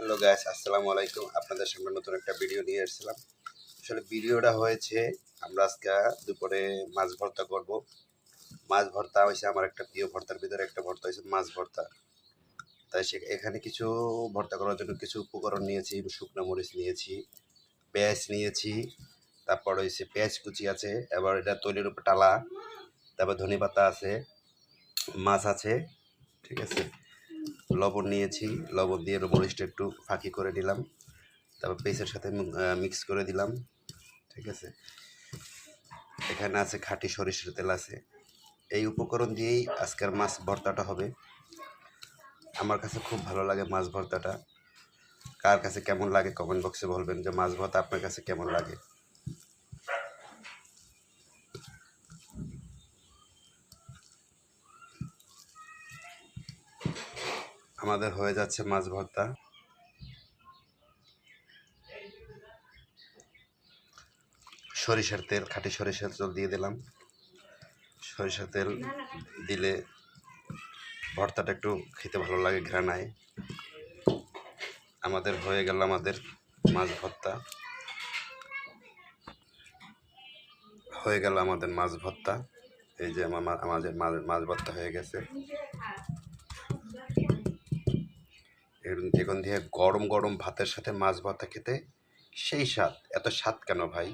Hello guys, আসসালামু আলাইকুম। আপনাদের সামনে নতুন একটা ভিডিও নিয়ে এসেছিলাম। আসলে ভিডিওটা হয়েছে, আমরা আজকে দুপুরে মাছ ভর্তা করব। মাছ ভর্তা হয়েছে আমার একটা প্রিয় ভর্তার ভিতরে একটা ভর্তা হয়েছে মাছ ভর্তা। তাই এখানে কিছু ভর্তা করার জন্য কিছু উপকরণ নিয়েছি। শুকনো মরিচ নিয়েছি, পেঁয়াজ নিয়েছি, তারপর হয়েছে পেঁয়াজ কুচি আছে, এবার এটা তৈলের উপর টালা, তারপর ধনেপাতা আছে, মাছ আছে, ঠিক আছে। লবণ নিয়েছি, লবণ দিয়ে মরিচটা একটু ফাঁকি করে নিলাম, তারপর পেঁয়াজের সাথে মিক্স করে দিলাম, ঠিক আছে। এখানে আছে খাঁটি সরিষার তেল আছে। এই উপকরণ দিয়েই আজকের মাছ ভর্তাটা হবে। আমার কাছে খুব ভালো লাগে মাছ ভর্তাটা। কার কাছে কেমন লাগে কমেন্ট বক্সে বলবেন যে মাছ ভর্তা আপনার কাছে কেমন লাগে। আমাদের হয়ে যাচ্ছে মাছ ভর্তা। সরিষার তেল, খাঁটি সরিষার তেল দিয়ে দিলাম। সরিষার তেল দিলে ভর্তাটা একটু খেতে ভালো লাগে, ঘ্রাণায়। আমাদের হয়ে গেল আমাদের মাছ ভর্তা, হয়ে গেল আমাদের মাছ ভর্তা। এই যে আমাদের মাছ ভর্তা হয়ে গেছে। এখন দিয়ে গরম গরম ভাতের সাথে মাছ ভর্তা খেতে সেই স্বাদ। এত স্বাদ কেন ভাই?